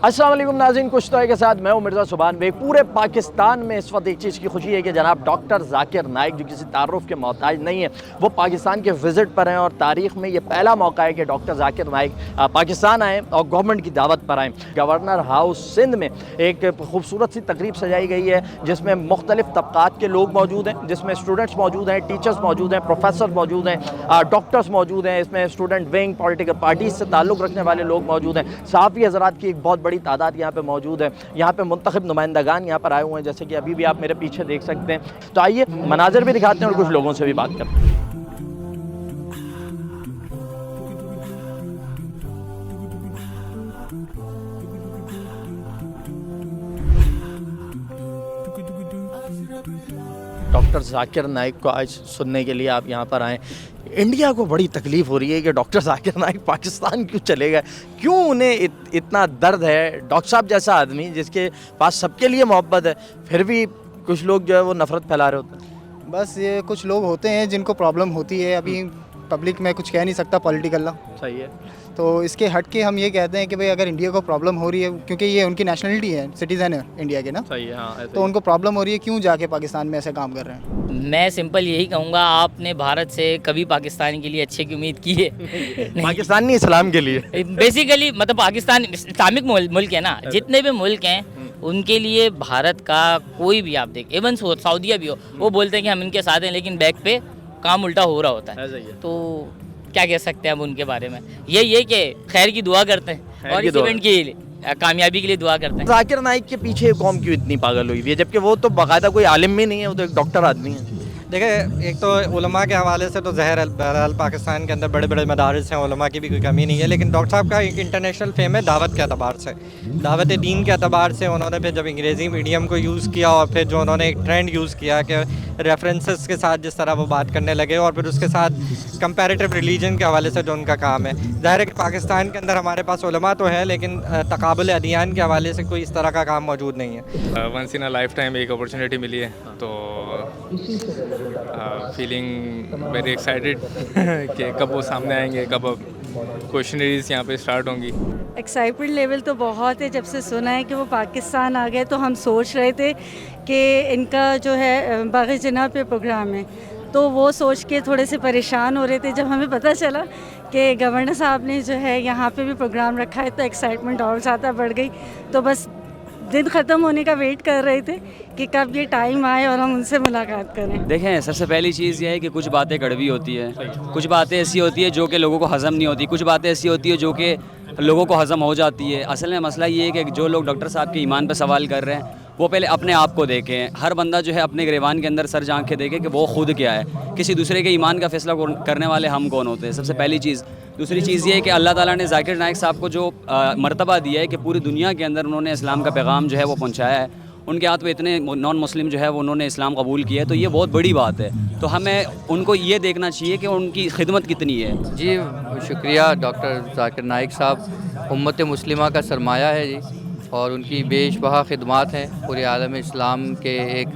अस्सलाम वालेकुम नाज़रीन, कुछ तो है के साथ मैं हूं मिर्ज़ा सुभान बेग। पूरे पाकिस्तान में इस वक्त एक चीज़ की खुशी है कि जनाब डॉक्टर ज़ाकिर नाइक, जो किसी तारुफ के मोहताज नहीं है, वो पाकिस्तान के विज़िट पर हैं और तारीख़ में ये पहला मौका है कि डॉक्टर ज़ाकिर नाइक पाकिस्तान आएँ और गवर्नमेंट की दावत पर आएँ। गवर्नर हाउस सिंध में एक खूबसूरत सी तकरीब सजाई गई है जिसमें मुख्तलिफ़ तबक़ात के लोग मौजूद हैं, जिसमें स्टूडेंट्स मौजूद हैं, टीचर्स मौजूद हैं, प्रोफेसर मौजूद हैं, डॉक्टर्स मौजूद हैं, इसमें स्टूडेंट विंग, पॉलिटिकल पार्टीज़ से ताल्लुक़ रखने वाले लोग मौजूद हैं, सहाफ़ी हज़रात की एक बहुत बड़ी तादाद यहाँ पे मौजूद है। यहाँ पे मुंतखब नुमाइंदगान यहाँ पर आए हुए हैं, जैसे कि अभी भी आप मेरे पीछे देख सकते हैं। तो आइए मनाज़र भी दिखाते हैं और कुछ लोगों से भी बात करते हैं। डॉक्टर ज़ाकिर नाइक को आज सुनने के लिए आप यहाँ पर आएँ। इंडिया को बड़ी तकलीफ़ हो रही है कि डॉक्टर ज़ाकिर नाइक पाकिस्तान क्यों चले गए, क्यों उन्हें इतना दर्द है। डॉक्टर साहब जैसा आदमी जिसके पास सबके लिए मोहब्बत है, फिर भी कुछ लोग जो है वो नफ़रत फैला रहे होते हैं। बस ये कुछ लोग होते हैं जिनको प्रॉब्लम होती है। अभी पब्लिक में कुछ कह नहीं सकता, पॉलिटिकल ना सही है। तो इसके हट के हम ये कहते हैं कि भाई अगर इंडिया को प्रॉब्लम हो रही है, क्योंकि ये उनकी नेशनलिटी है, सिटीज़न है इंडिया के ना, सही है, हाँ, तो उनको प्रॉब्लम हो रही है, क्यों जाके पाकिस्तान में ऐसे काम कर रहे हैं। मैं सिंपल यही कहूँगा, आपने भारत से कभी पाकिस्तान के लिए अच्छे की उम्मीद की है? पाकिस्तान नहीं, इस्लाम के लिए बेसिकली मतलब पाकिस्तान इस्लामिक मुल्क है ना, जितने भी मुल्क हैं उनके लिए भारत का कोई भी आप देख, इवन सऊदीया भी हो, वो बोलते हैं कि हम इनके साथ हैं, लेकिन बैक पे काम उल्टा हो रहा होता है। तो क्या कह सकते हैं अब उनके बारे में, ये कि खैर की दुआ करते हैं और इस इवेंट की कामयाबी के लिए दुआ करते हैं। ज़ाकिर नाइक के पीछे कौम क्यों इतनी पागल हुई है, जबकि वो तो बाकायदा कोई आलिम भी नहीं है, वो तो एक डॉक्टर आदमी है। देखिए, एक तो उलमा के हवाले से तो ज़हर बहरहाल पाकिस्तान के अंदर बड़े बड़े मदारिस हैं, उलमा की भी कोई कमी नहीं है, लेकिन डॉक्टर साहब का एक इंटरनेशनल फेम है दावत के अतबार से, दावत दीन के अतबार से। उन्होंने फिर जब अंग्रेज़ी मीडियम को यूज़ किया और फिर जो उन्होंने एक ट्रेंड यूज़ किया कि रेफरेंसेस के साथ जिस तरह वो बात करने लगे, और फिर उसके साथ कंपैरेटिव रिलीजन के हवाले से जो उनका काम है, ज़ाहिर है कि पाकिस्तान के अंदर हमारे पास उलमा तो है, लेकिन तकाबुल अदियान के हवाले से कोई इस तरह का काम मौजूद नहीं है। Once in a lifetime एक अपॉर्चुनिटी मिली है, तो फीलिंग वेरी एक्साइटेड कि कब वो सामने आएंगे, कब क्वेश्चनरीज यहाँ पे स्टार्ट होंगी। एक्साइटमेंट लेवल तो बहुत है, जब से सुना है कि वो पाकिस्तान आ गए तो हम सोच रहे थे कि इनका जो है बाग़ जनाब पे प्रोग्राम है, तो वो सोच के थोड़े से परेशान हो रहे थे। जब हमें पता चला कि गवर्नर साहब ने जो है यहाँ पे भी प्रोग्राम रखा है तो एक्साइटमेंट और ज़्यादा बढ़ गई। तो बस दिन ख़त्म होने का वेट कर रहे थे कि कब ये टाइम आए और हम उनसे मुलाकात करें। देखें, सबसे पहली चीज़ ये है कि कुछ बातें कड़वी होती है, कुछ बातें ऐसी होती है जो कि लोगों को हज़म नहीं होती, कुछ बातें ऐसी होती है जो कि लोगों को हज़म हो जाती है। असल में मसला ये है कि जो लोग डॉक्टर साहब के ईमान पर सवाल कर रहे हैं वो पहले अपने आप को देखें। हर बंदा जो है अपने गिरबान के अंदर सर झांक के देखे कि वो खुद क्या है। किसी दूसरे के ईमान का फैसला करने वाले हम कौन होते हैं, सबसे पहली चीज़। दूसरी चीज़ ये है कि अल्लाह ताला ने ज़ाकिर नाइक साहब को जो मर्तबा दिया है कि पूरी दुनिया के अंदर उन्होंने इस्लाम का पैगाम जो है वो पहुँचाया है, उनके हाथ में इतने नॉन मुस्लिम जो है वो उन्होंने इस्लाम कबूल किया है, तो ये बहुत बड़ी बात है। तो हमें उनको ये देखना चाहिए कि उनकी खिदमत कितनी है। जी शुक्रिया, डॉक्टर ज़ाकिर नाइक साहब उम्मत मुस्लिमा का सरमाया है जी, और उनकी बेशबहा खिदमात हैं। पूरे आलम इस्लाम के एक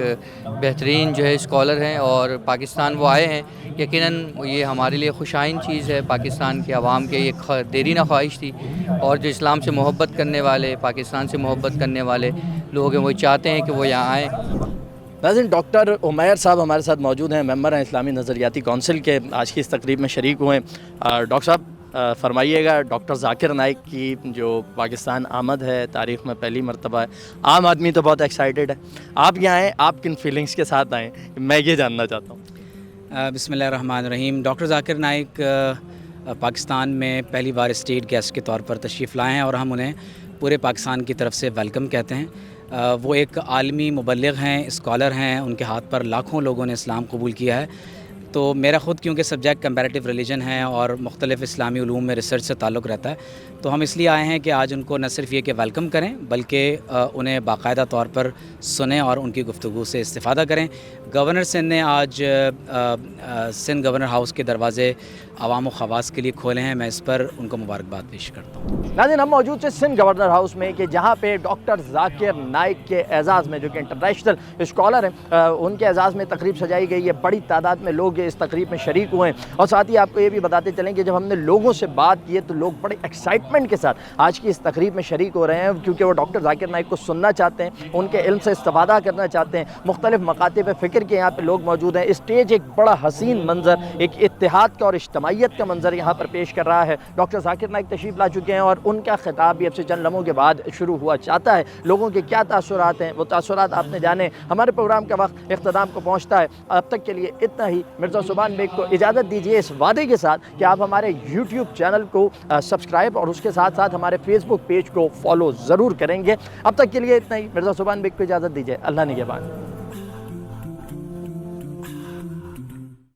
बेहतरीन जो है स्कॉलर हैं, और पाकिस्तान वो आए हैं। यकीनन ये हमारे लिए खुशाइन चीज़ है, पाकिस्तान के अवाम के ये देरीना ख्वाहिश थी, और जो इस्लाम से मोहब्बत करने वाले, पाकिस्तान से मोहब्बत करने वाले लोग हैं, वो चाहते हैं कि वो यहाँ आएँ। नाज़रीन, डॉक्टर उमैर साहब हमारे साथ मौजूद हैं, मेंबर हैं इस्लामी नज़रियाती कौंसिल के, आज की इस तकरीब में शरीक हुए हैं। डॉक्टर साहब फरमाइएगा, डॉक्टर ज़ाकिर नाइक की जो पाकिस्तान आमद है तारीख़ में पहली मरतबा है, आम आदमी तो बहुत एक्साइटेड है, आप यहाँ आएँ, आप किन फीलिंग्स के साथ आएँ, मैं ये जानना चाहता हूँ। बिस्मिल्लाहिर्रहमानिर्रहीम। डॉक्टर ज़ाकिर नाइक पाकिस्तान में पहली बार स्टेट गेस्ट के तौर पर तशरीफ़ लाए हैं और हम उन्हें पूरे पाकिस्तान की तरफ से वेलकम कहते हैं। वो एक आलमी मुबल्लिग हैं, स्कॉलर हैं, उनके हाथ पर लाखों लोगों ने इस्लाम कबूल किया है। तो मेरा ख़ुद क्योंकि सब्जेक्ट कंपैरेटिव रिलीजन है और मुख्तलिफ़ इस्लामी उलूम में रिसर्च से ताल्लुक़ रहता है, तो हम इसलिए आए हैं कि आज उनको न सिर्फ ये कि वेलकम करें, बल्कि उन्हें बाकायदा तौर पर सुनें और उनकी गुफ्तगू से इस्तिफ़ादा करें। गवर्नर सिंध ने आज सिंध गवर्नर हाउस के दरवाज़े आवाम व ख़वास के लिए खोले हैं। मैं इस पर उनको मुबारकबाद पेश करता हूँ। नाज़रीन, हम मौजूद थे सिंध गवर्नर हाउस में कि जहाँ पे डॉक्टर ज़ाकिर नाइक के एजाज़ में, जो कि इंटरनेशनल स्कॉलर हैं, उनके एजाज़ में तकरीब सजाई गई है। बड़ी तादाद में लोग کہ اس تقریب میں شریک ہوئے ہیں، اور ساتھ ہی آپ کو یہ بھی بتاتے چلیں کہ جب ہم نے لوگوں سے بات کی ہے تو لوگ بڑے ایکسائٹمنٹ کے ساتھ آج کی اس تقریب میں شریک ہو رہے ہیں، کیونکہ وہ ڈاکٹر ذاکر نائک کو سننا چاہتے ہیں، ان کے علم سے استفادہ کرنا چاہتے ہیں۔ مختلف مکاتب فکر کے یہاں پہ لوگ موجود ہیں۔ اسٹیج ایک بڑا حسین منظر، ایک اتحاد کا اور اجتماعیت کا منظر یہاں پر پیش کر رہا ہے۔ ڈاکٹر ذاکر نائک تشریف لا چکے ہیں اور ان کا خطاب بھی اب سے چند لمحوں کے بعد شروع ہوا چاہتا ہے۔ لوگوں کے کیا تاثرات ہیں، وہ تاثرات آپ نے جانے۔ ہمارے پروگرام کا وقت اختتام کو پہنچتا ہے، اب تک کے لیے اتنا ہی۔ مرزا سبحان بیگ کو اجازت دیجیے اس وعدے کے ساتھ کہ آپ ہمارے یوٹیوب چینل کو سبسکرائب اور اس کے ساتھ ساتھ ہمارے فیس بک پیج کو فالو ضرور کریں گے۔ اب تک کے لیے اتنا ہی۔ مرزا سبحان بیگ کو اجازت دیجیے، اللہ نگہبان۔